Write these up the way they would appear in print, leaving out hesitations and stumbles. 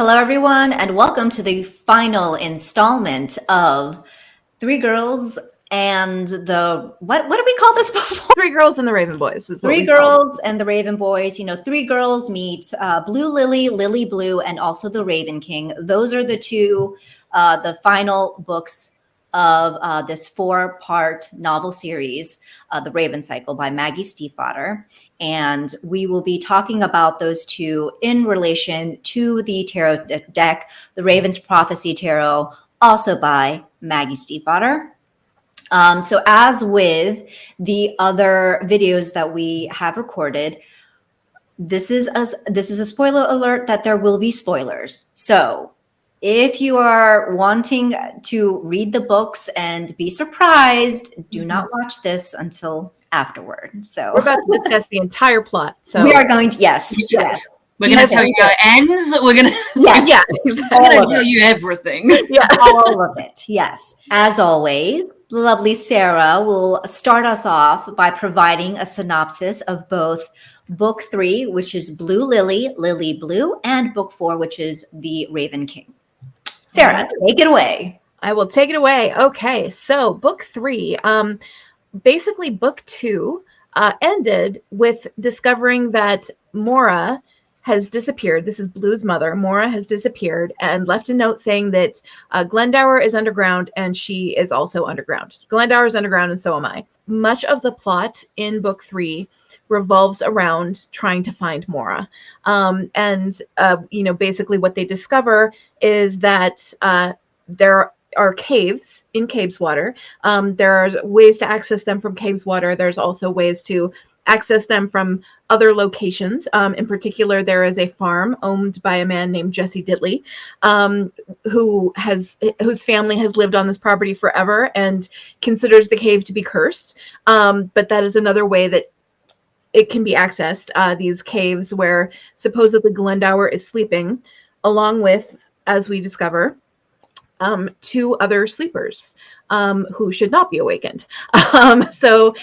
Hello, everyone, and welcome to the final installment of Three Girls and the what do we call this before? Three Girls and the Raven Boys is what Three we call Girls and the Raven Boys. You know, three girls meet Blue Lily, Lily Blue, and also the Raven King. Those are the final books of this four-part novel series, The Raven Cycle by Maggie Stiefvater. And we will be talking about those two in relation to the tarot deck, the Raven's Prophecy Tarot, also by Maggie Stiefvater. So as with the other videos that we have recorded, this is a spoiler alert that there will be spoilers. So if you are wanting to read the books and be surprised, do not watch this until afterward. So we're about to discuss the entire plot. So we are going to, yes. We're going to tell you how it ends. We're going to tell you everything. Yeah, all of it. Yes. As always, lovely Sarah will start us off by providing a synopsis of both book 3, which is Blue Lily, Lily Blue, and book 4, which is the Raven King. Sarah, take it away. I will take it away. Okay, so book 3, basically book 2 ended with discovering that Mora has disappeared. This is Blue's mother. Mora has disappeared and left a note saying that Glendower is underground and she is also underground. Glendower is underground and so am I. Much of the plot in book 3 revolves around trying to find Mora. Basically what they discover is that there are caves in Cabeswater. There are ways to access them from Cabeswater. There's also ways to access them from other locations. In particular, there is a farm owned by a man named Jesse Ditley, whose family has lived on this property forever and considers the cave to be cursed. But that is another way that it can be accessed, these caves where supposedly Glendower is sleeping, along with, as we discover, 2 other sleepers who should not be awakened. So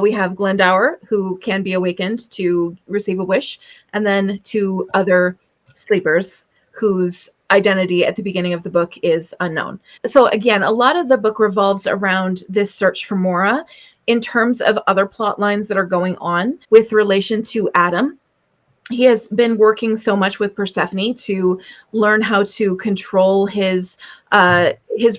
we have Glendower, who can be awakened to receive a wish, and then 2 other sleepers whose identity at the beginning of the book is unknown. So again, a lot of the book revolves around this search for Mora. In terms of other plot lines that are going on with relation to Adam, he has been working so much with Persephone to learn how to control his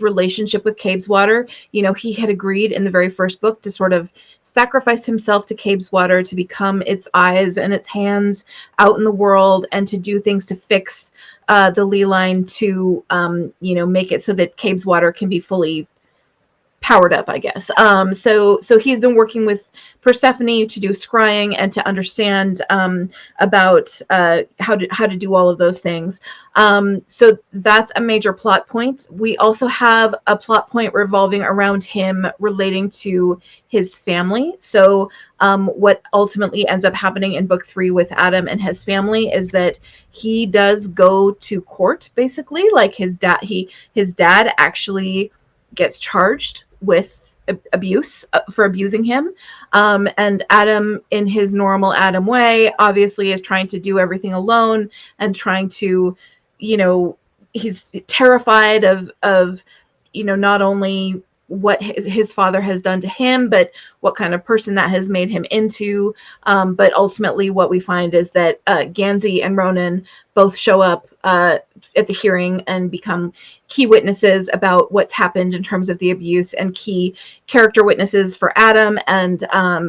relationship with Cabeswater. You know, he had agreed in the very first book to sort of sacrifice himself to Cabeswater to become its eyes and its hands out in the world and to do things to fix the Lee line to, make it so that Cabeswater can be fully powered up, I guess. So he's been working with Persephone to do scrying and to understand about how to do all of those things. So that's a major plot point. We also have a plot point revolving around him relating to his family. So what ultimately ends up happening in book 3 with Adam and his family is that he does go to court, basically. Like his dad actually gets charged with abuse for abusing him, and Adam, in his normal Adam way, obviously is trying to do everything alone and trying to, he's terrified of not only what his father has done to him, but what kind of person that has made him into. But ultimately what we find is that Gansey and Ronan both show up at the hearing and become key witnesses about what's happened in terms of the abuse and key character witnesses for Adam. And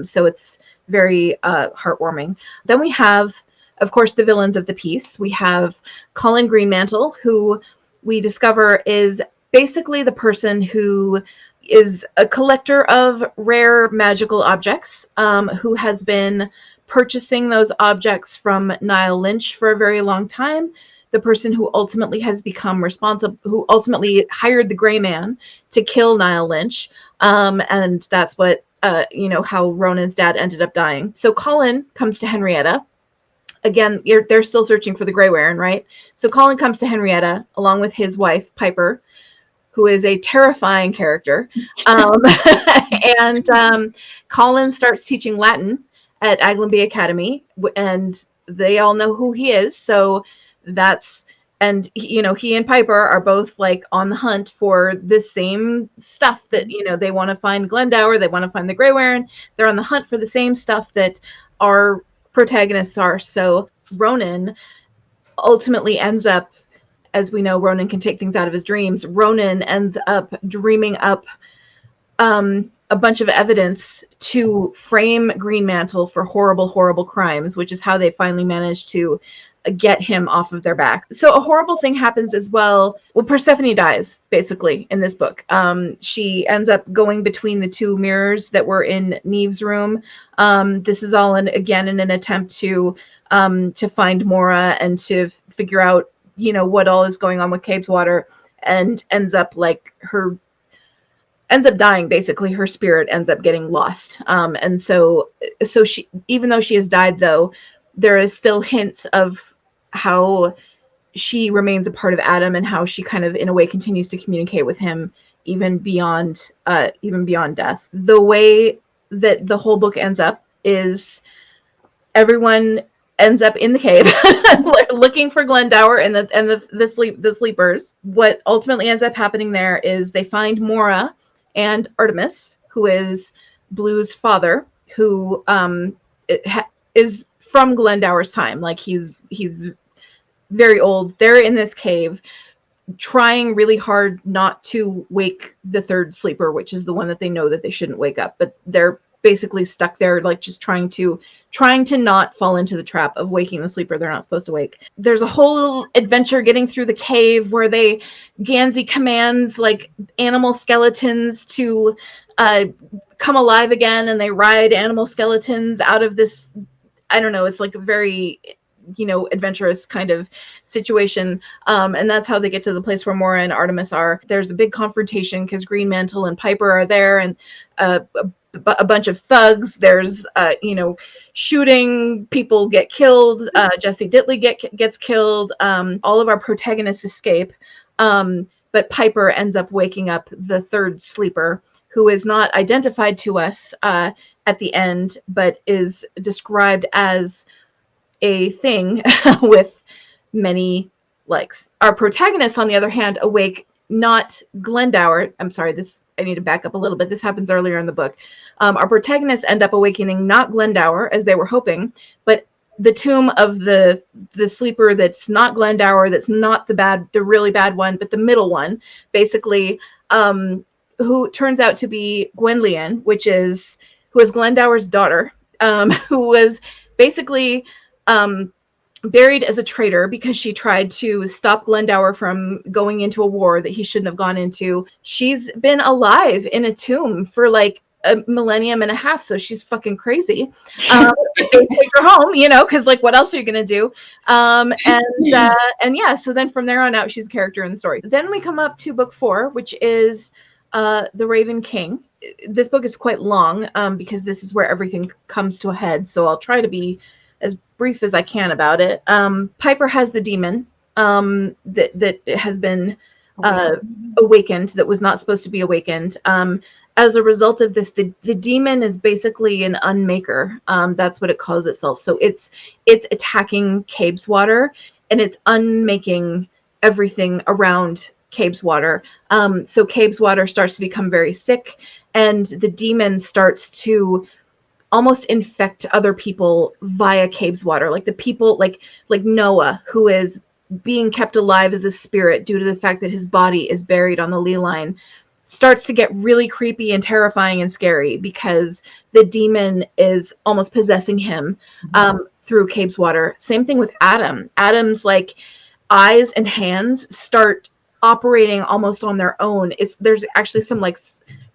so it's very heartwarming. Then we have, of course, the villains of the piece. We have Colin Greenmantle, who we discover is basically the person who is a collector of rare magical objects, who has been purchasing those objects from Niall Lynch for a very long time. The person who ultimately has become responsible, who ultimately hired the Gray Man to kill Niall Lynch. And that's what, how Ronan's dad ended up dying. So Colin comes to Henrietta. Again, they're still searching for the Grey Warren, right? So Colin comes to Henrietta along with his wife, Piper, who is a terrifying character. And Colin starts teaching Latin at Aglenby Academy, and they all know who he is. So that's and he and Piper are both like on the hunt for the same stuff that they want to find Glendower, they want to find the Grey Warren. They're on the hunt for the same stuff that our protagonists are. So Ronan ultimately ends up, as we know, Ronan can take things out of his dreams. Ronan ends up dreaming up a bunch of evidence to frame Greenmantle for horrible, horrible crimes, which is how they finally manage to get him off of their back. So a horrible thing happens as well. Well, Persephone dies, basically, in this book. She ends up going between the two mirrors that were in Neve's room. This is all, again, in an attempt to find Mora and to figure out, what all is going on with Cabeswater, and ends up dying. Basically, her spirit ends up getting lost. And so she, even though she has died, though, there is still hints of how she remains a part of Adam and how she kind of, in a way, continues to communicate with him even beyond death. The way that the whole book ends up is everyone ends up in the cave looking for Glendower and the sleepers. What ultimately ends up happening there is they find Mora and Artemis, who is Blue's father, who is from Glendower's time. Like he's very old. They're in this cave trying really hard not to wake the third sleeper, which is the one that they know that they shouldn't wake up, but they're basically stuck there, like just trying to not fall into the trap of waking the sleeper they're not supposed to wake. There's a whole adventure getting through the cave where Gansey commands like animal skeletons to come alive again, and they ride animal skeletons out of this, I don't know, it's like a very adventurous kind of situation, and that's how they get to the place where Mora and Artemis are. There's a big confrontation because Greenmantle and Piper are there, and a bunch of thugs. There's shooting, people get killed. Jesse Ditley gets killed. All of our protagonists escape, but Piper ends up waking up the third sleeper, who is not identified to us at the end, but is described as a thing with many legs. Our protagonists, on the other hand, awake not Glendower. I'm sorry, I need to back up a little bit. This happens earlier in the book. Our protagonists end up awakening not Glendower, as they were hoping, but the tomb of the sleeper that's not Glendower, that's not the really bad one, but the middle one, basically, who turns out to be Gwenllian, who is Glendower's daughter, who was basically buried as a traitor because she tried to stop Glendower from going into a war that he shouldn't have gone into. She's been alive in a tomb for like a millennium and a half, so she's fucking crazy. They take her home, because like what else are you gonna do? And yeah, so then from there on out, she's a character in the story. Then we come up to book 4, which is The Raven King. This book is quite long because this is where everything comes to a head, so I'll try to be as brief as I can about it. Piper has the demon that has been awakened, that was not supposed to be awakened. As a result of this, the demon is basically an unmaker. That's what it calls itself. So it's attacking Cabeswater, and it's unmaking everything around Cabeswater. So Cabeswater starts to become very sick, and the demon starts to almost infect other people via Cabeswater, like the people like Noah, who is being kept alive as a spirit due to the fact that his body is buried on the Lee line, starts to get really creepy and terrifying and scary because the demon is almost possessing him through Cabeswater. Same thing with Adam. Adam's like eyes and hands start operating almost on their own. There's actually some like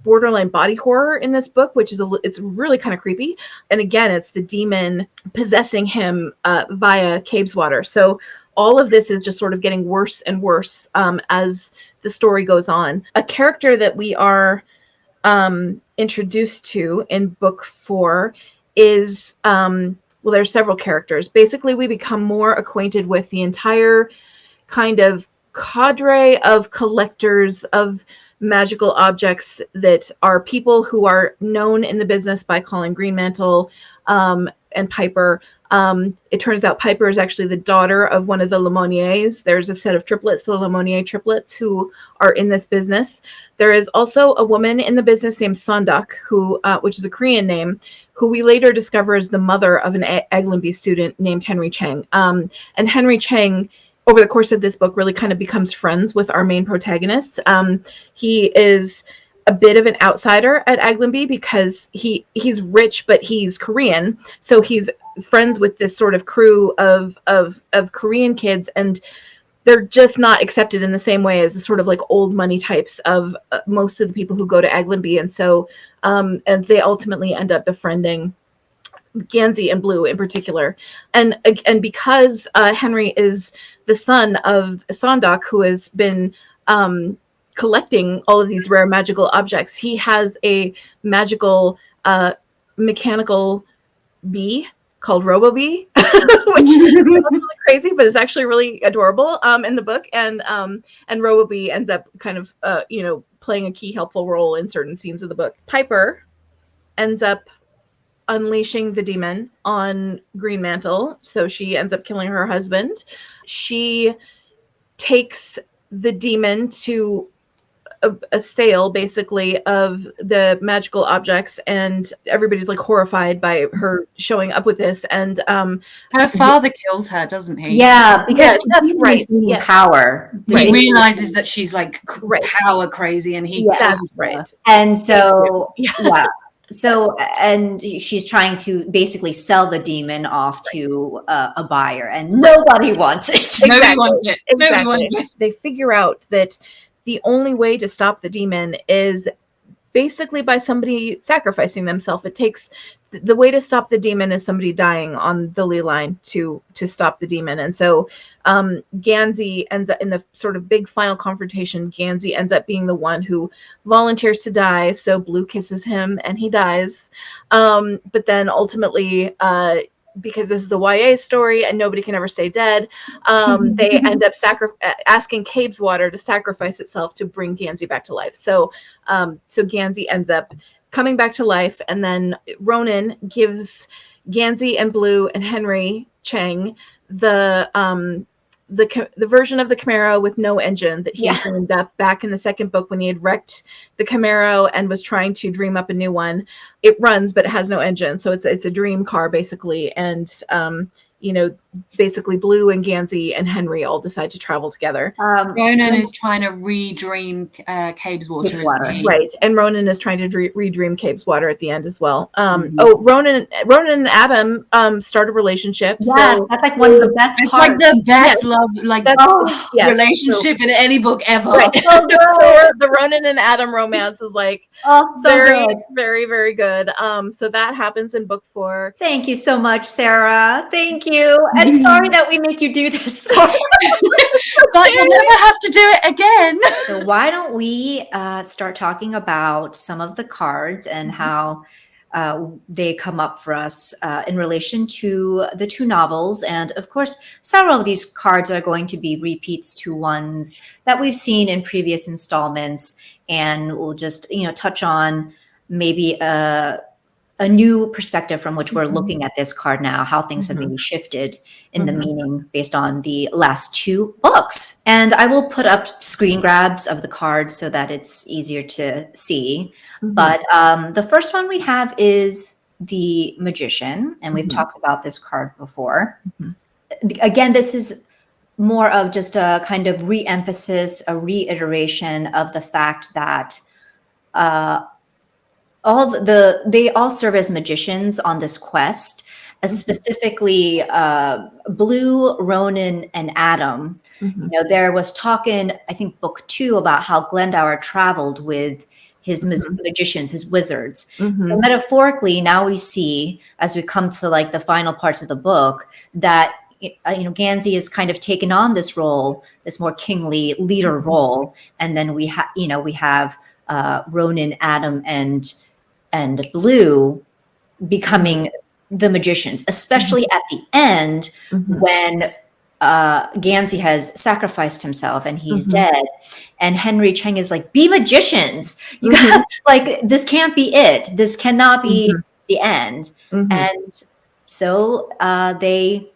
borderline body horror in this book, which is it's really kind of creepy. And again, it's the demon possessing him via Cabeswater. So all of this is just sort of getting worse and worse as the story goes on. A character that we are introduced to in book 4 is, there's several characters. Basically, we become more acquainted with the entire kind of cadre of collectors of magical objects that are people who are known in the business by Colin Greenmantle and Piper, It turns out Piper is actually the daughter of one of the Lemonniers. There's a set of triplets, the Lemonnier triplets, who are in this business. There is also a woman in the business named Sondok, who, which is a Korean name, who we later discover is the mother of an Eglinby student named Henry Chang. And Henry Chang, over the course of this book, really kind of becomes friends with our main protagonist. He is a bit of an outsider at Eglinby because he's rich, but he's Korean. So he's friends with this sort of crew of Korean kids, and they're just not accepted in the same way as the sort of like old money types of most of the people who go to Eglinby. And so and they ultimately end up befriending Gansey and Blue in particular. And because Henry is the son of Sondok, who has been collecting all of these rare magical objects, he has a magical mechanical bee called RoboBee, which is really crazy, but it's actually really adorable in the book. And RoboBee ends up kind of playing a key helpful role in certain scenes of the book. Piper ends up unleashing the demon on Green Mantle, so she ends up killing her husband. She takes the demon to a sale, basically, of the magical objects, and everybody's like horrified by her showing up with this. And her father kills her, doesn't he? Yeah, because that's right. Yeah. Power. He realizes that she's like power crazy, and he that's right. And so yeah. So, and she's trying to basically sell the demon off to a buyer, and nobody wants it. Exactly. Nobody wants it. Exactly. Nobody wants it. They figure out that the only way to stop the demon is basically by somebody sacrificing themselves. It takes the way to stop the demon is somebody dying on the ley line to stop the demon. And so Gansey ends up in the sort of big final confrontation. Gansey ends up being the one who volunteers to die. So Blue kisses him and he dies. But then ultimately, because this is a YA story and nobody can ever stay dead, they end up asking Cabeswater to sacrifice itself to bring Gansey back to life. So Gansey ends up coming back to life, and then Ronan gives Gansey and Blue and Henry Chang the version of the Camaro with no engine that he had dreamed up back in the second book when he had wrecked the Camaro and was trying to dream up a new one. It runs, but it has no engine, so it's a dream car basically. And basically Blue and Gansey and Henry all decide to travel together. Ronan is trying to redream Cabeswater, right? And Ronan is trying to redream Cabeswater at the end as well. Ronan and Adam start a relationship. Yes, so that's like one of the best parts. Like the best love, relationship in any book ever. Right. So the Ronan and Adam romance is like very, good. very, very good. So that happens in book 4. Thank you so much, Sarah. Thank you. And sorry that we make you do this. But you'll never have to do it again. So why don't we start talking about some of the cards and how they come up for us in relation to the 2 novels. And of course, several of these cards are going to be repeats to ones that we've seen in previous installments. And we'll just, touch on maybe a new perspective from which we're looking at this card now, how things have maybe shifted in the meaning based on the last 2 books. And I will put up screen grabs of the cards so that it's easier to see. But the first one we have is the Magician, and we've talked about this card before. Again, this is more of just a kind of re-emphasis, a reiteration of the fact that they all serve as magicians on this quest, as specifically Blue, Ronan, and Adam. There was talk in, I think, book 2 about how Glendower traveled with his magicians, his wizards. So metaphorically, now we see, as we come to like the final parts of the book, that Gansey has kind of taken on this role, this more kingly leader role, and then we have Ronan, Adam, and Blue becoming the magicians, especially at the end when Gansey has sacrificed himself and he's dead, and Henry Chang is like, be magicians. You got, like, this can't be it. This cannot be the end. And So they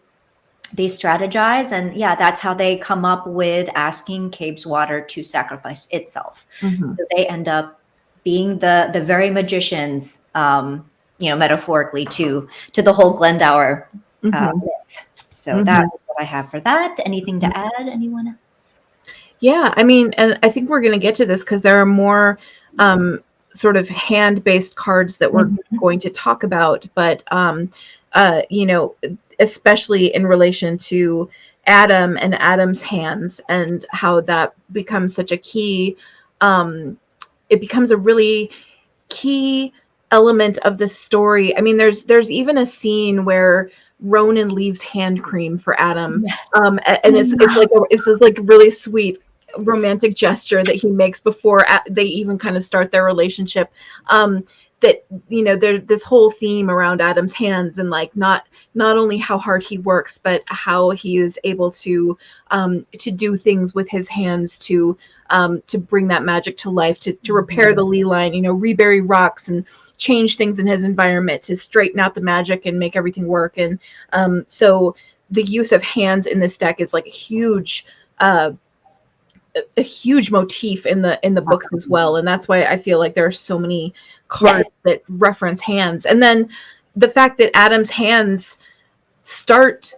strategize, and that's how they come up with asking Cabe's water to sacrifice itself. So they end up being the very magicians, metaphorically to the whole Glendower myth. So that is what I have for that. Anything to add? Anyone else? Yeah, I mean, and I think we're going to get to this because there are more sort of hand-based cards that we're going to talk about, but especially in relation to Adam and Adam's hands and how that becomes such a key. It becomes a really key element of the story. I mean, there's even a scene where Ronan leaves hand cream for Adam, and it's this like really sweet romantic gesture that he makes before they even kind of start their relationship. That there's this whole theme around Adam's hands, and like not only how hard he works, but how he is able to do things with his hands to bring that magic to life, to repair the ley line, rebury rocks and change things in his environment, to straighten out the magic and make everything work. And so the use of hands in this deck is like a huge motif in the books as well, and that's why I feel like there are so many cards that reference hands. And then the fact that Adam's hands start,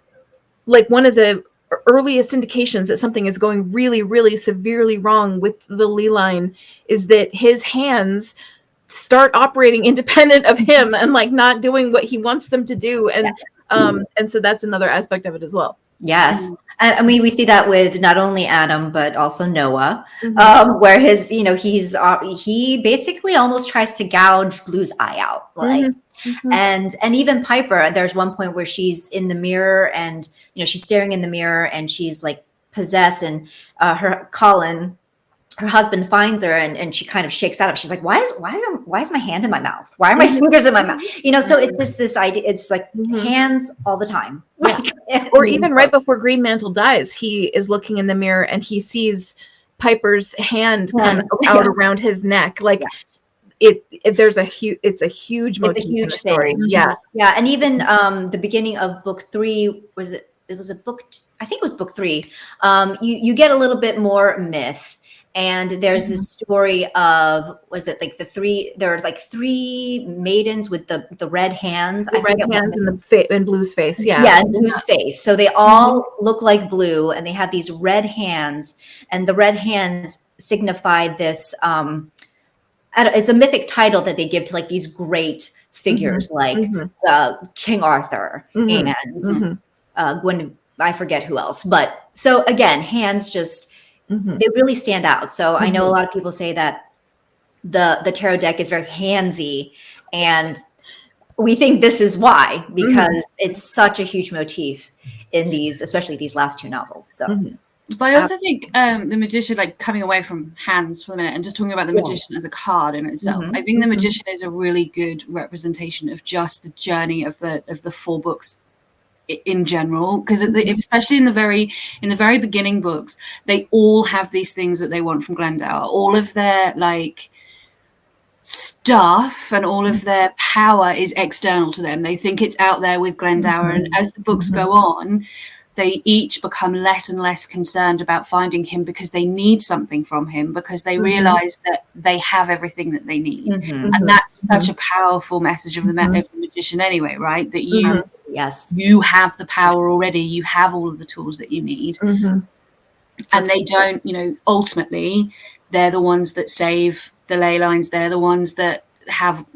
like, one of the earliest indications that something is going really, really severely wrong with the ley line is that his hands start operating independent of him and like not doing what he wants them to do. And and so that's another aspect of it as well. Yes. I mean, we see that with not only Adam, but also Noah, where he basically almost tries to gouge Blue's eye out. Like, and even Piper, there's one point where she's in the mirror and, she's staring in the mirror and she's like possessed, and her husband finds her and she kind of shakes out of it. She's like, why is my hand in my mouth? Why are my fingers in my mouth? So it's just this idea. It's like hands all the time. Or even right before Green Mantle dies, he is looking in the mirror and he sees Piper's hand kind of out around his neck. Like it's a huge motif. It's a huge thing. Story. Yeah. And even the beginning of book 3, it was a book, I think it was book 3. You get a little bit more myth. And there's this story of, there are like 3 maidens with the red hands. The red hands in Blue's face. Yeah, in Blue's face. So they all look like Blue, and they have these red hands, and the red hands signify this, it's a mythic title that they give to like these great figures like King Arthur and Gwen, I forget who else. But so again, hands just, they really stand out. So I know a lot of people say that the tarot deck is very handsy, and we think this is why, because it's such a huge motif in especially these last 2 novels. So, but I also think the magician, like coming away from hands for a minute and just talking about the magician as a card in itself, I think the magician is a really good representation of just the journey of the 4 books in general, because especially in the very beginning books, they all have these things that they want from Glendower. All of their like stuff and all of their power is external to them. They think it's out there with Glendower, and as the books go on, they each become less and less concerned about finding him because they need something from him, because they realize that they have everything that they need. And that's such a powerful message of the magician anyway, right? That you have the power already, you have all of the tools that you need. And they don't, ultimately they're the ones that save the ley lines. They're the ones that have,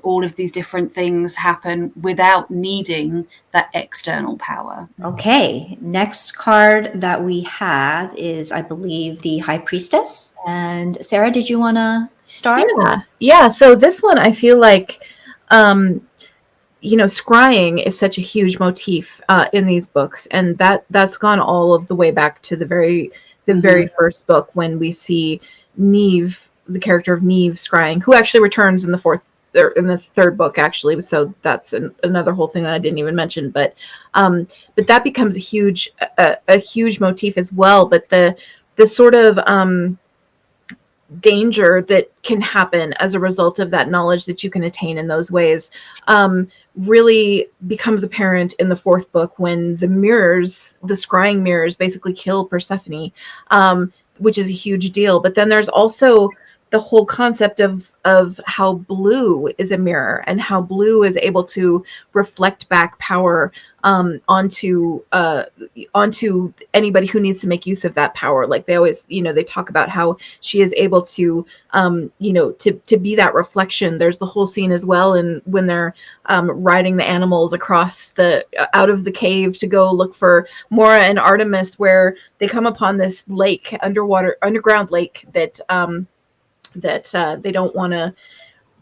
all of these different things happen without needing that external power. Okay, next card that we have is, I believe, the High Priestess. And Sarah, did you want to start? Yeah. So this one, I feel like, scrying is such a huge motif in these books, and that's gone all of the way back to the very first book, when we see Neve, the character of Neve, scrying, who actually returns in the third book, actually. So that's another whole thing that I didn't even mention. But that becomes a huge motif as well. But the sort of danger that can happen as a result of that knowledge that you can attain in those ways really becomes apparent in the fourth book when the scrying mirrors basically kill Persephone, which is a huge deal. But then there's also the whole concept of how blue is a mirror and how blue is able to reflect back power onto anybody who needs to make use of that power. Like they always, they talk about how she is able to, to be that reflection. There's the whole scene as well, and when they're riding the animals across out of the cave to go look for Mora and Artemis, where they come upon this lake, underground lake that they don't want to,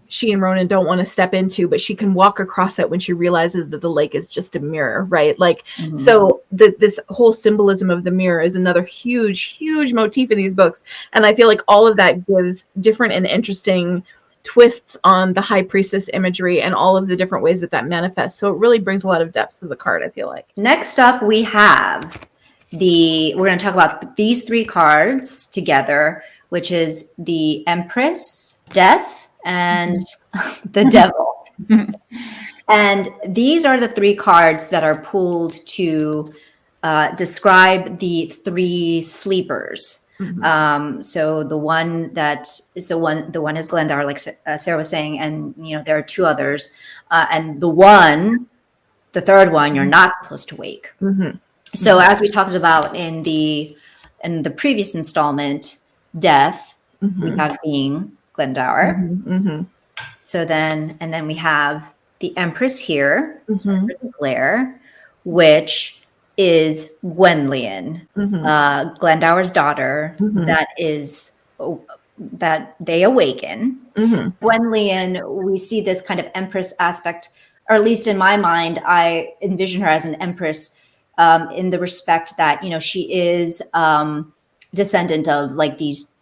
she and Ronan don't want to step into, but she can walk across it when she realizes that the lake is just a mirror, right? Like, so this whole symbolism of the mirror is another huge, huge motif in these books. And I feel like all of that gives different and interesting twists on the high priestess imagery and all of the different ways that manifests. So it really brings a lot of depth to the card, I feel like. Next up, we have we're going to talk about these 3 cards together, which is the Empress, Death, and the Devil. And these are the 3 cards that are pulled to describe the 3 sleepers. So the one is Glendower, like Sarah was saying, and there are 2 others, and the third one, you're not supposed to wake. So as we talked about in the previous installment, Death, we have being Glendower. So then we have the Empress here, the glare, which is Gwenllian, Glendower's daughter, that they awaken. Gwenllian, we see this kind of Empress aspect, or at least in my mind, I envision her as an Empress in the respect that, she is descendant of like these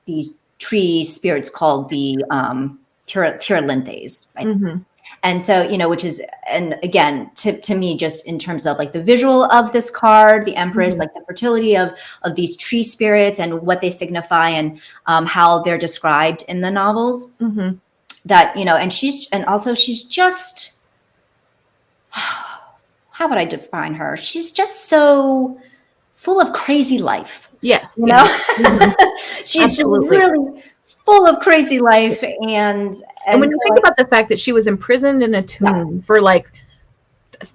tree spirits called the Tiralentes, right? And so, which is, and again, to me, just in terms of like the visual of this card, the Empress, like the fertility of these tree spirits and what they signify and how they're described in the novels, that, and she's just, how would I define her? She's just so full of crazy life. Yes. She's Absolutely. just really full of crazy life. And when you think about the fact that she was imprisoned in a tomb for like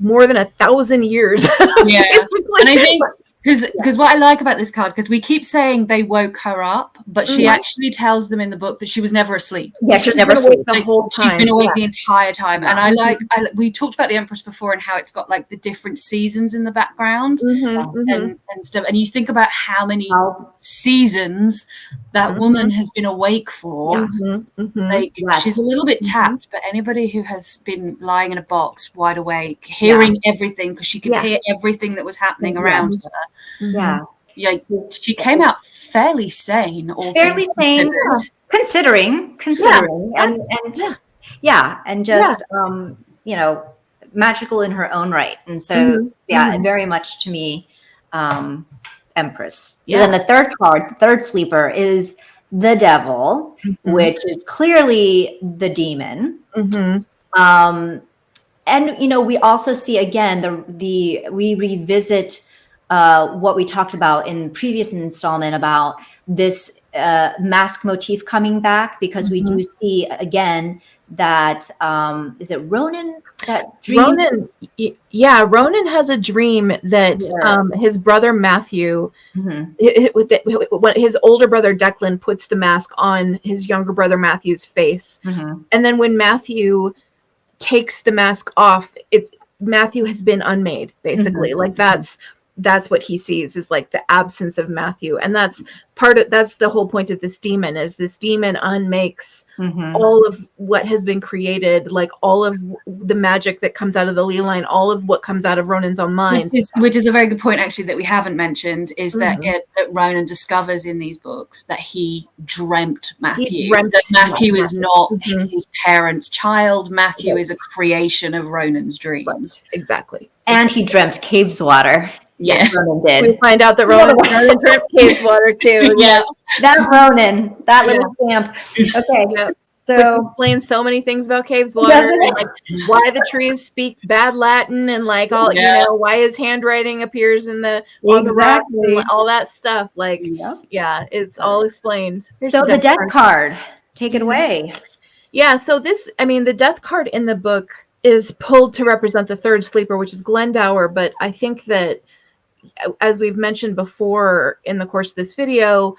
more than 1,000 years. Yeah. And I think because what I like about this card, because we keep saying they woke her up, but she actually tells them in the book that she was never asleep. Yeah, she was never asleep the whole time. She's been awake the entire time. And we talked about the Empress before and how it's got like the different seasons in the background and stuff. And you think about how many seasons that woman has been awake for. She's a little bit tapped, but anybody who has been lying in a box wide awake, hearing everything, because she could hear everything that was happening around her. She came out fairly sane, considering and just magical in her own right. And so very much to me, Empress. And then the third card, the third sleeper, is the Devil, which is clearly the demon. And we also see again we revisit what we talked about in previous installment about this mask motif coming back, because we do see again that is it Ronan that dream? Ronan has a dream that his brother Matthew, his older brother Declan puts the mask on his younger brother Matthew's face, and then when Matthew takes the mask off, Matthew has been unmade, basically. Like that's what he sees, is like the absence of Matthew. And that's the whole point of this demon, is this demon unmakes all of what has been created, like all of the magic that comes out of the Lee line, all of what comes out of Ronan's own mind. Which is a very good point, actually, that we haven't mentioned, is that Ronan discovers in these books that he dreamt Matthew. That Matthew is not his parents' child. Matthew is a creation of Ronan's dreams. Exactly. And he dreamt caves water. Yeah. Ronan We did. find out that Ronan drank Cave's water too. Yeah. That Ronan, that little scamp. Okay, Yeah. Which so explains so many things about Cave's water, doesn't and like why the trees speak bad Latin, and like all why his handwriting appears in the on the rocks and exactly. all that stuff. Like, Yep. yeah, it's all explained. So the death card, take it away. Yeah, so the death card in the book is pulled to represent the third sleeper, which is Glendower, but I think that, as we've mentioned before in the course of this video,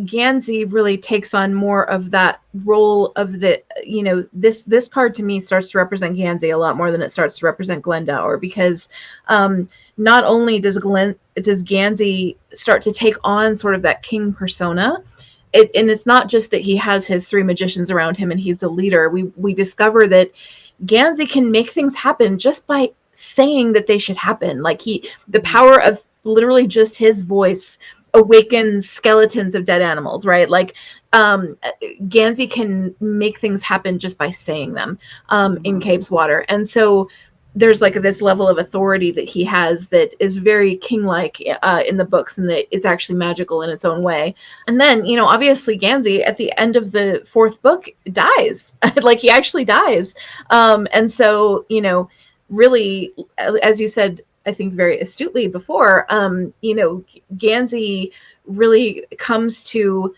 Gansey really takes on more of that role of the, this card to me starts to represent Gansey a lot more than it starts to represent Glendower, because not only does Gansey start to take on sort of that king persona, and it's not just that he has his three magicians around him and he's the leader. We discover that Gansey can make things happen just by saying that they should happen. Like the power of literally just his voice awakens skeletons of dead animals, right? Like Gansey can make things happen just by saying them in Cave's water. And so there's like this level of authority that he has that is very king-like in the books, and that it's actually magical in its own way. And then, obviously Gansey at the end of the fourth book dies. Like he actually dies. And so, really, as you said, I think very astutely before, Gansey really comes to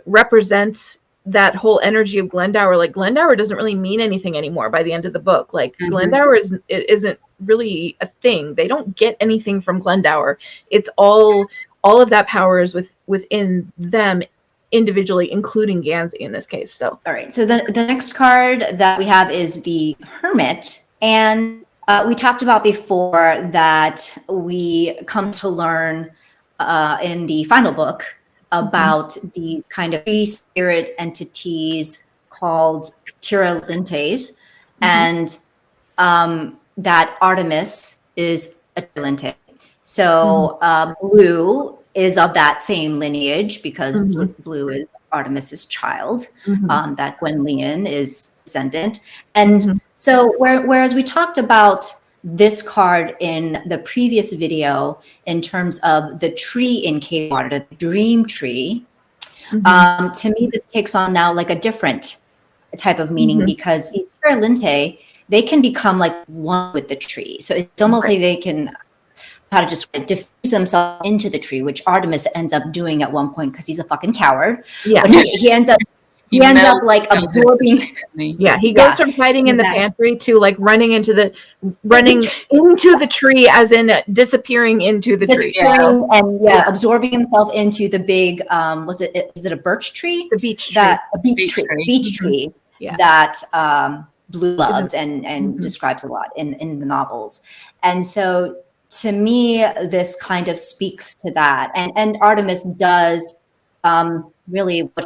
represent that whole energy of Glendower. Like Glendower doesn't really mean anything anymore by the end of the book. Like Glendower isn't really a thing. They don't get anything from Glendower. It's all of that power is within them individually, including Gansey in this case. So all right. So the next card that we have is the Hermit, and we talked about before that we come to learn in the final book about these kind of free spirit entities called Tiralentes, and that Artemis is a Tiralente. So Blue is of that same lineage, because Blue is Artemis's child, that Gwenllian is descendant. And so whereas we talked about this card in the previous video in terms of the tree in Cave Water, the dream tree, to me this takes on now like a different type of meaning, because these Tiralente, they can become like one with the tree. So it's almost like they can, how to just diffuse themselves into the tree, which Artemis ends up doing at one point because he's a fucking coward. Yeah. But he ends up like absorbing. Yeah, he goes from hiding in the pantry to like running into the tree, as in disappearing into the tree. And absorbing himself into the big is it a birch tree? The beech tree. Beech tree that Blue loves and describes a lot in the novels. And so to me, this kind of speaks to that. And Artemis does really what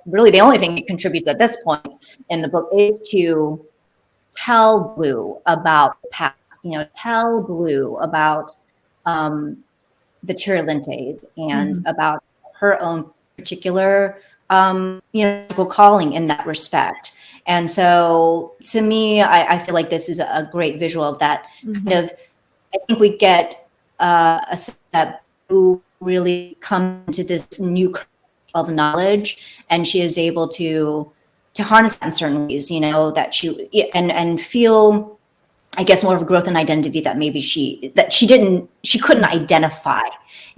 really the only thing he contributes at this point in the book is to tell Blue about the past, tell Blue about the Tiralentes and about her own particular calling in that respect. And so to me, I feel like this is a great visual of that kind of. I think we get a sense that Blue really comes into this new of knowledge, and she is able to harness that in certain ways, that she and feel, I guess, more of a growth in identity that maybe she couldn't identify,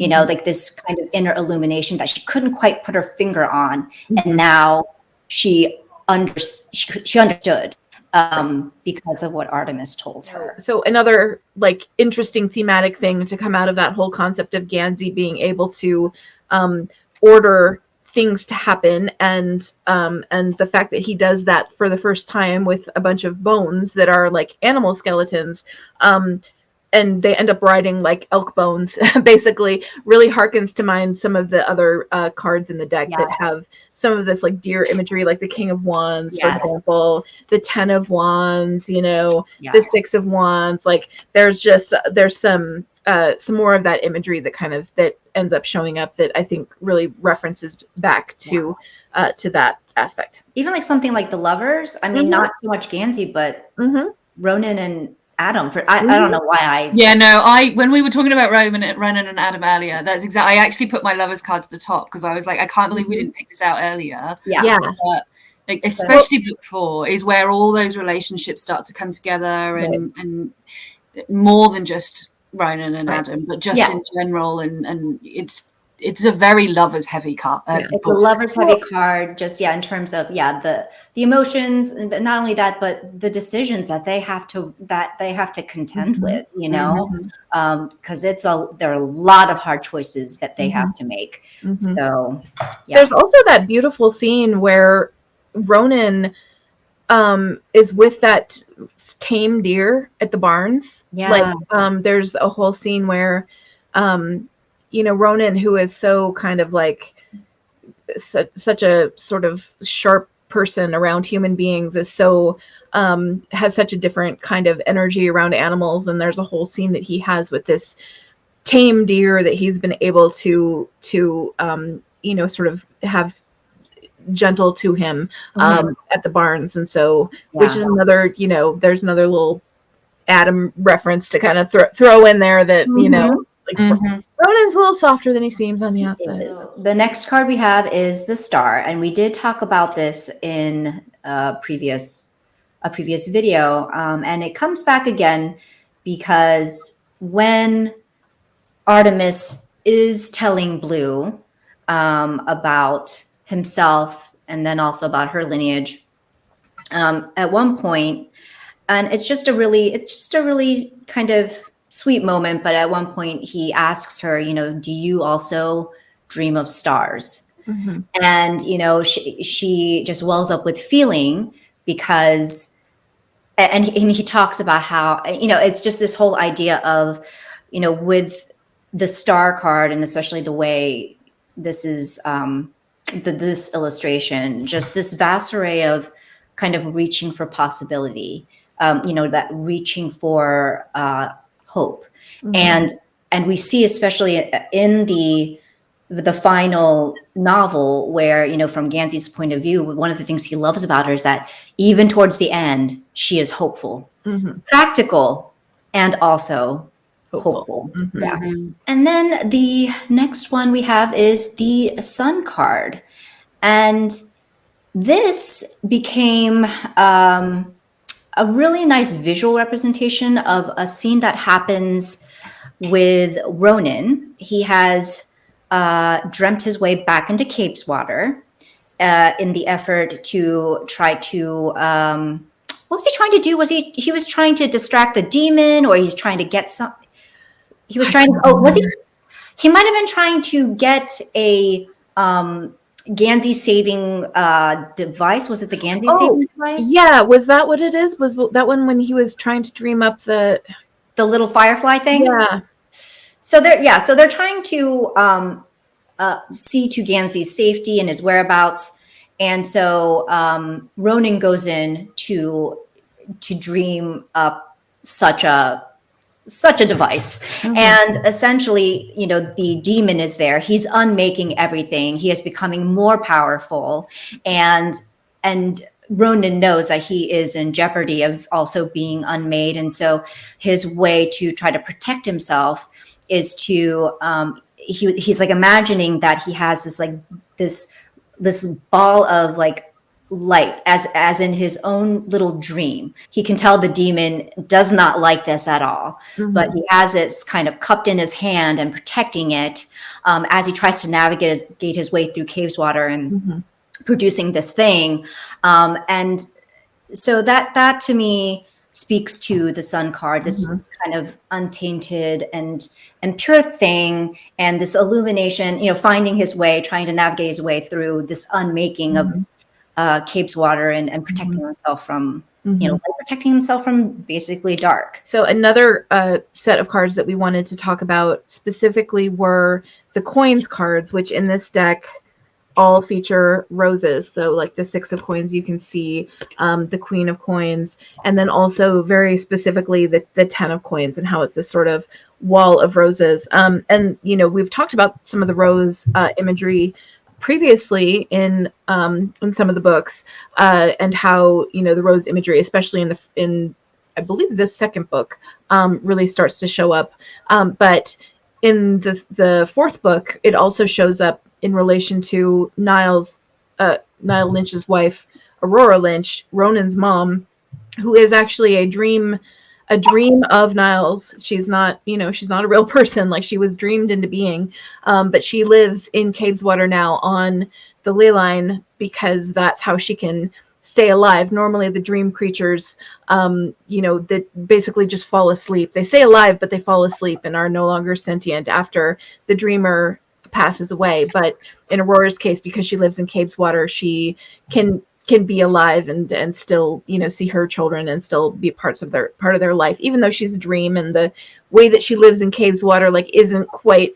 like this kind of inner illumination that she couldn't quite put her finger on, and now she understood. Because of what Artemis told her. So another like interesting thematic thing to come out of that whole concept of Gansey being able to order things to happen, and the fact that he does that for the first time with a bunch of bones that are like animal skeletons, and they end up riding like elk bones, basically really harkens to mind some of the other cards in the deck that have some of this like deer imagery, like the King of Wands, for example, the 10 of Wands, the 6 of Wands. Like there's some more of that imagery that ends up showing up that I think really references back to that aspect. Even like something like the Lovers. I mean, not so much Gansey, but Ronan Adam for I don't know why I Yeah, no, when we were talking about Ronan and Adam earlier, that's exactly. I actually put my lovers card to the top because I was like, I can't believe we didn't pick this out earlier. yeah. But, like, especially book 4 is where all those relationships start to come together, and more than just Ronan and Adam, but just in general, and it's a very lovers heavy card. It's a lovers heavy card, just in terms of the emotions, but not only that, but the decisions that they have to contend with, you know, because there are a lot of hard choices that they have to make. So there's also that beautiful scene where Ronan is with that tame deer at the barns. Like there's a whole scene where Ronan, who is so kind of like such a sort of sharp person around human beings, is so has such a different kind of energy around animals, and there's a whole scene that he has with this tame deer that he's been able to sort of have gentle to him at the barns, and so which is another there's another little Adam reference to kind of throw in there that Ronan's a little softer than he seems on the outside. The next card we have is the Star, and we did talk about this in a previous video, and it comes back again because when Artemis is telling Blue about himself and then also about her lineage, at one point, and it's just a really kind of sweet moment, but at one point he asks her, do you also dream of stars? And she just wells up with feeling because and he talks about how it's just this whole idea of with the Star card, and especially the way this is this illustration, just this vast array of kind of reaching for possibility, that reaching for hope. And we see, especially in the final novel, where from Gansey's point of view, one of the things he loves about her is that even towards the end, she is hopeful, practical, and also hopeful. And then the next one we have is the Sun card, and this became a really nice visual representation of a scene that happens with Ronan. He has dreamt his way back into Capeswater in the effort to try to what was he trying to do? Was he was trying to distract the demon, or he's trying to get some? He was trying. He might have been trying to get a Gansey saving device. Was it the Gansey saving device? Yeah, was that what it is? Was that one when he was trying to dream up the little firefly thing? Yeah. So they're trying to see to Gansey's safety and his whereabouts, and so Ronan goes in to dream up such a device. And essentially, the demon is there. He's unmaking everything. He is becoming more powerful, and Ronan knows that he is in jeopardy of also being unmade. And so his way to try to protect himself is to he's like imagining that he has this ball of like light as in his own little dream. He can tell the demon does not like this at all, but he has it kind of cupped in his hand and protecting it as he tries to navigate his way through Capeswater and producing this thing. And so that to me speaks to the Sun card, this kind of untainted and pure thing, and this illumination, finding his way, trying to navigate his way through this unmaking of Capeswater and protecting himself from, protecting himself from basically dark. So another set of cards that we wanted to talk about specifically were the coins cards, which in this deck all feature roses. So like the 6 of coins, you can see the Queen of coins, and then also very specifically the 10 of coins and how it's this sort of wall of roses. And, we've talked about some of the rose imagery previously in some of the books, and how the rose imagery, especially in I believe the second book really starts to show up. But in the fourth book, it also shows up in relation to Niall Lynch's wife, Aurora Lynch, Ronan's mom, who is actually a dream of Niall's. She's not a real person. Like, she was dreamed into being, but she lives in Caveswater now on the ley line because that's how she can stay alive. Normally the dream creatures, that basically just fall asleep. They stay alive, but they fall asleep and are no longer sentient after the dreamer passes away. But in Aurora's case, because she lives in Caveswater, she can be alive and still, see her children and still be part of their life, even though she's a dream, and the way that she lives in Caveswater like isn't quite,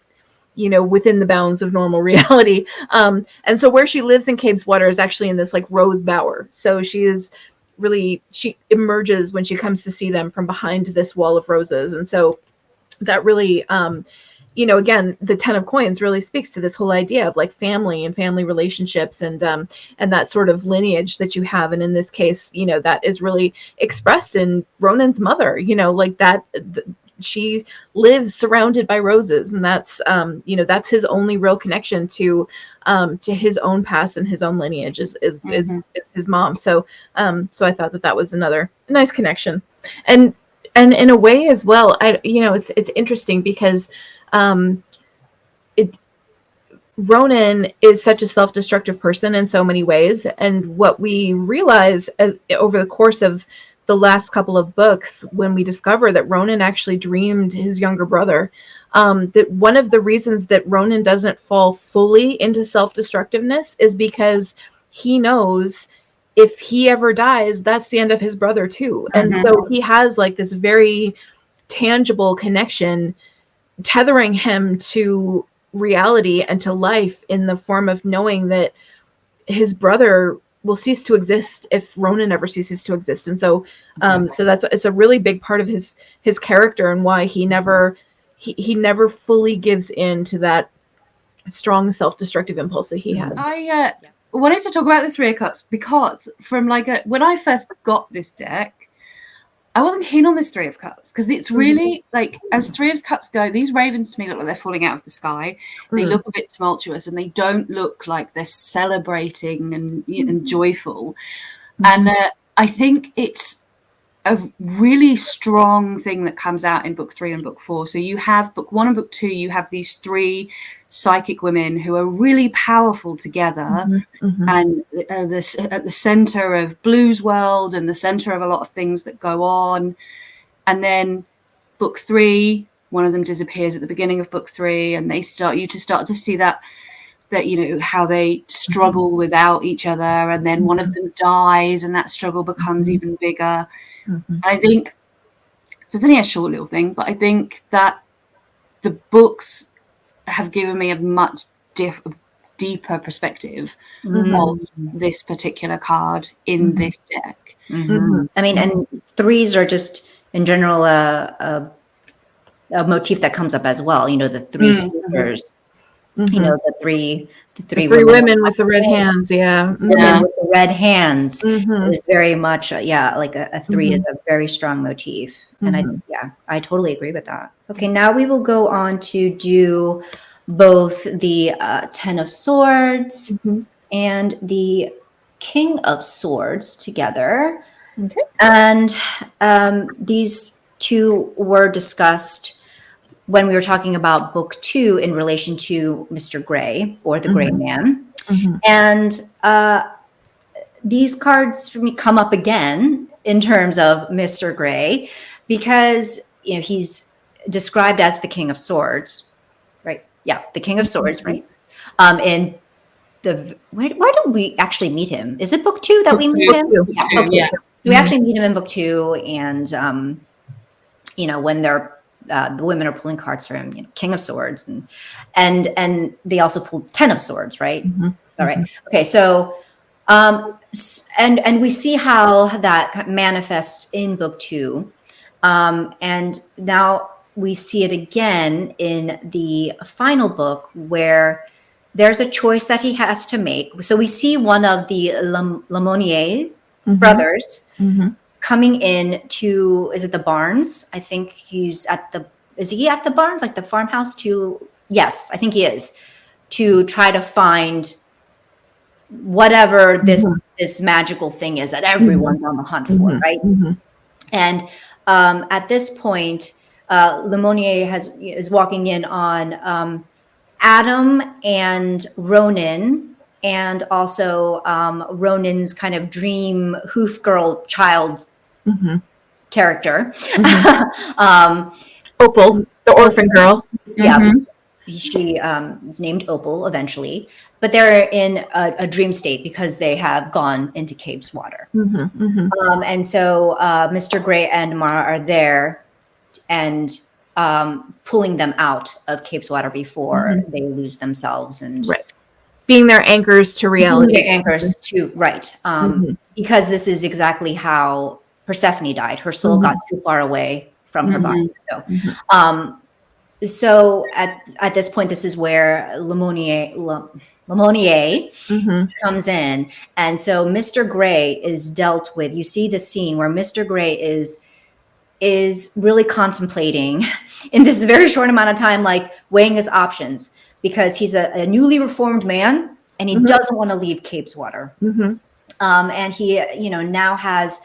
within the bounds of normal reality. And so where she lives in Caveswater is actually in this like rose bower. So she emerges when she comes to see them from behind this wall of roses. And so that really, again, the 10 of coins really speaks to this whole idea of like family and family relationships and that sort of lineage that you have. And in this case, that is really expressed in Ronan's mother, like that. She lives surrounded by roses, and that's that's his only real connection to his own past and his own lineage is his mom. So I thought that was another nice connection, and in a way as well, it's interesting because Ronan is such a self-destructive person in so many ways, and what we realize as over the course of the last couple of books, when we discover that Ronan actually dreamed his younger brother, that one of the reasons that Ronan doesn't fall fully into self-destructiveness is because he knows if he ever dies, that's the end of his brother too. And so he has like this very tangible connection tethering him to reality and to life in the form of knowing that his brother will cease to exist if Ronan ever ceases to exist. And so it's a really big part of his character and why he never fully gives in to that strong self-destructive impulse that he has. I wanted to talk about the Three of Cups because from when I first got this deck, I wasn't keen on this Three of Cups because it's really like, as Three of Cups go, these ravens to me look like they're falling out of the sky. They look a bit tumultuous and they don't look like they're celebrating and joyful. And I think it's a really strong thing that comes out in book 3 and book 4. So you have book 1 and book 2, you have these 3 psychic women who are really powerful together and at the center of Blue's world and the center of a lot of things that go on. And then book 3, one of them disappears at the beginning of book 3, and they start to see that how they struggle without each other, and then one of them dies and that struggle becomes even bigger. I think so. It's only a short little thing, but I think that the books have given me a much deeper perspective of this particular card in this deck. I mean, and threes are just in general a motif that comes up as well. The three sisters. The three women with the red hands. Women with the red hands is very much like a 3 is a very strong motif. And I totally agree with that. Okay, now we will go on to do both the 10 of Swords and the King of Swords together. And these two were discussed when we were talking about book 2 in relation to Mr. Gray or the Gray Man. And these cards for me come up again in terms of Mr. Gray because he's described as the King of Swords, right? Yeah, the King of Swords, right? In the where do we actually meet him? Is it book 2 that we meet him? Yeah. So we actually meet him in book 2, and when they're the women are pulling cards for him, King of Swords, and they also pull 10 of Swords, right? All right. Okay. So, and we see how that manifests in book 2, and now we see it again in the final book where there's a choice that he has to make. So we see one of the Lamonier brothers coming in to, is it the barns? I think he's is he at the barns, like the farmhouse yes, I think he is, to try to find whatever this magical thing is that everyone's on the hunt for, right? And at this point, Lemonnier is walking in on Adam and Ronan, and also Ronan's kind of dream hoof girl child character. Opal, the orphan girl. Yeah, she is named Opal eventually, but they're in a dream state because they have gone into Cave's water. And so Mr. Grey and Mara are there and pulling them out of Cave's water before they lose themselves, and being their anchors to reality. Their anchors to because this is exactly how Persephone died. Her soul got too far away from her body. So at this point, this is where Lemonnier comes in. And so Mr. Grey is dealt with. You see the scene where Mr. Grey is really contemplating in this very short amount of time, like weighing his options, because he's a newly reformed man and he doesn't want to leave Cape's water. And he, now has,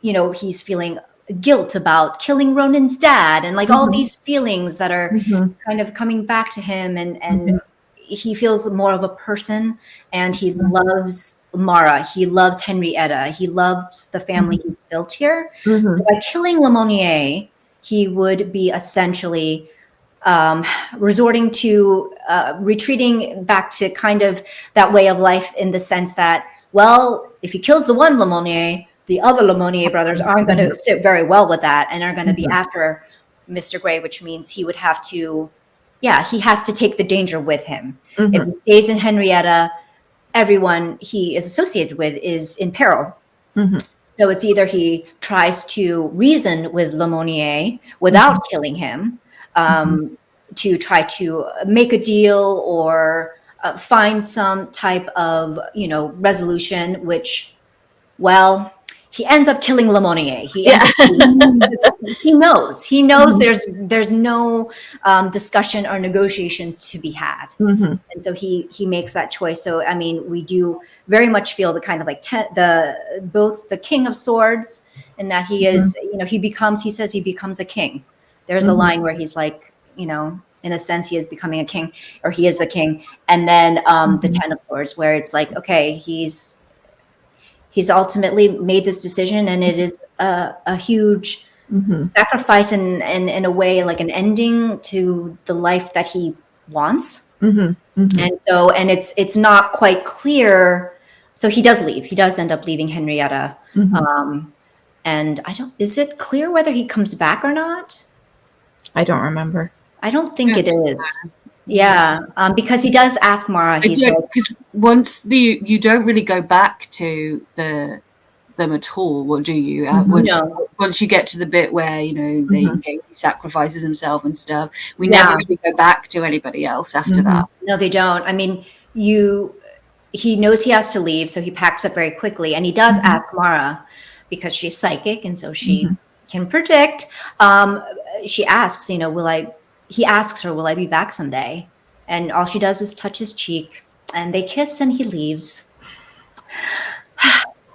he's feeling guilt about killing Ronan's dad, and like all these feelings that are kind of coming back to him, and he feels more of a person, and he loves Mara, he loves Henrietta, he loves the family he's built here. So by killing Lemonnier, he would be essentially resorting to retreating back to kind of that way of life, in the sense that, well, if he kills the one Lemonnier, the other Lemonnier brothers aren't going to sit very well with that and are going to be after Mr. Grey, which means he would have to, he has to take the danger with him. If he stays in Henrietta, everyone he is associated with is in peril. So it's either he tries to reason with Lemonnier without killing him, to try to make a deal or find some type of, resolution, which, well, he ends up killing Lemonnier. He knows there's no discussion or negotiation to be had. And so he makes that choice. So, I mean, we do very much feel the kind of like both the King of Swords, in that he is, he says he becomes a king. There's a line where he's like, in a sense, he is becoming a king, or he is the king. And then the Ten of Swords, where it's like, okay, he's ultimately made this decision, and it is a huge sacrifice, and in a way, like an ending to the life that he wants. And so, and it's not quite clear. So he does leave. He does end up leaving Henrietta. And is it clear whether he comes back or not? I don't remember. I don't think it is. Yeah, because he does ask Mara. He's like, once you don't really go back to them at all, what do you? Once you get to the bit where he sacrifices himself and stuff, we never really go back to anybody else after that. No, they don't. I mean, he knows he has to leave, so he packs up very quickly, and he does ask Mara, because she's psychic, and so she can predict. She asks, he asks her, will I be back someday? And all she does is touch his cheek, and they kiss, and he leaves.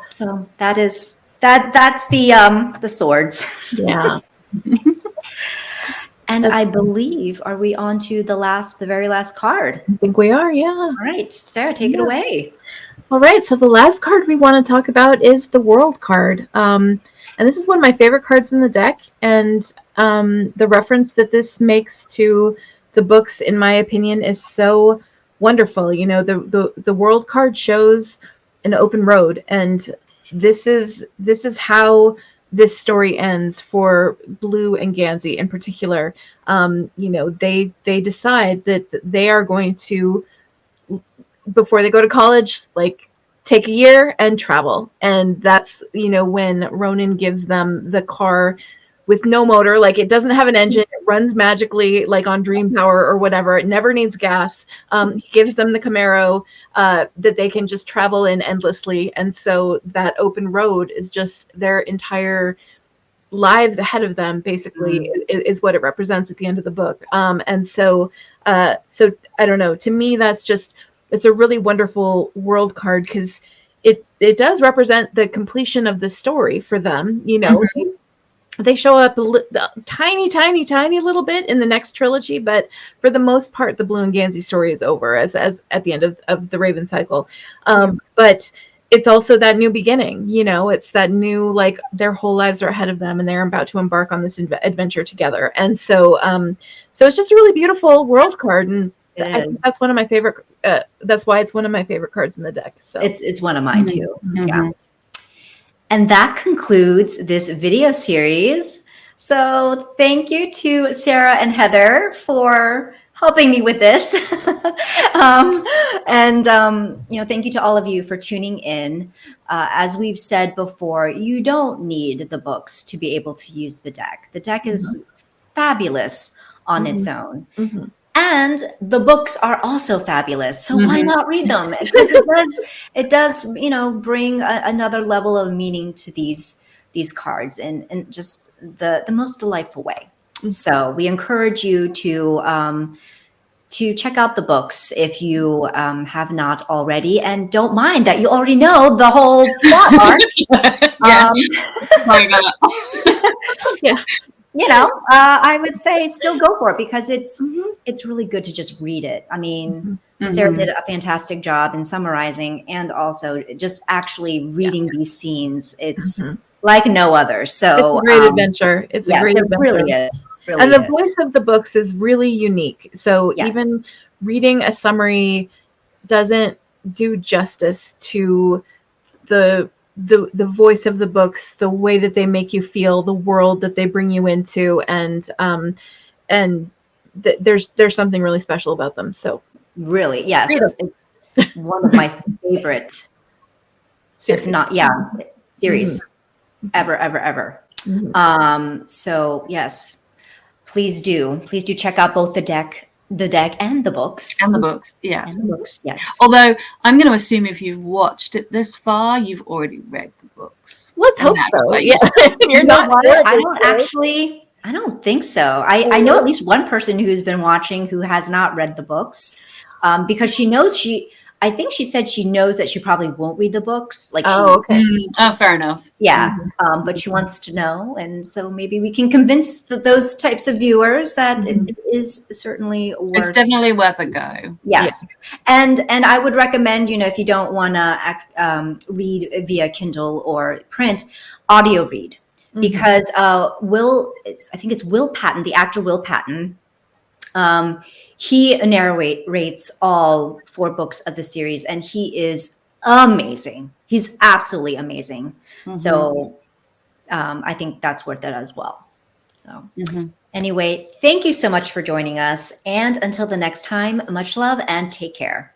So that's the swords. Yeah. And I believe, are we on to the very last card? I think we are, yeah. All right, Sarah, take it away. All right, so the last card we want to talk about is the World card. And this is one of my favorite cards in the deck, and the reference that this makes to the books, in my opinion, is so wonderful. The World card shows an open road, and this is how this story ends for Blue and Gansey in particular. They decide that they are going to, before they go to college, like, take a year and travel. And that's, when Ronan gives them the car with no motor, like it doesn't have an engine, it runs magically like on dream power or whatever. It never needs gas. He gives them the Camaro that they can just travel in endlessly. And so that open road is just their entire lives ahead of them, basically, is what it represents at the end of the book. And so I don't know, to me, it's a really wonderful world card, because it does represent the completion of the story for them. You know, they show up a tiny little bit in the next trilogy, but for the most part, the Blue and Gansey story is over as at the end of the Raven cycle. But it's also that new beginning, you know, it's that new, like, their whole lives are ahead of them and they're about to embark on this adventure together. And so it's just a really beautiful world card, and I think that's one of my favorite. That's why it's one of my favorite cards in the deck. So it's one of mine too. Yeah. And that concludes this video series. So thank you to Sarah and Heather for helping me with this. Thank you to all of you for tuning in. As we've said before, you don't need the books to be able to use the deck. The deck is fabulous on its own. And the books are also fabulous. So why not read them? Because it does, bring another level of meaning to these cards in just the most delightful way. So we encourage you to check out the books if you have not already, and don't mind that you already know the whole plot arc. I would say still go for it, because it's really good to just read it. I mean, Sarah did a fantastic job in summarizing, and also just actually reading these scenes. It's like no other. So it's a great adventure. It's a great adventure. Really is. Really and the voice of the books is really unique. So even reading a summary doesn't do justice to the voice of the books, the way that they make you feel, the world that they bring you into, and there's something really special about them. So really, yes, it's one of my favorite, if not, series ever. So yes, please do check out both the deck and the books. And the books, yes. Although I'm going to assume if you've watched it this far, you've already read the books. Let's hope so. Yeah, you're not. I don't think so. I know at least one person who's been watching who has not read the books, because she knows I think she said she knows that she probably won't read the books. Like, fair enough. Yeah, but she wants to know, and so maybe we can convince those types of viewers that it is certainly worth. It's definitely worth a go. Yes, and I would recommend, if you don't want to read via Kindle or print, audio read, because I think it's Will Patton, the actor Will Patton. He narrates all 4 books of the series, and he is amazing. He's absolutely amazing. So I think that's worth it as well. So anyway, thank you so much for joining us. And until the next time, much love and take care.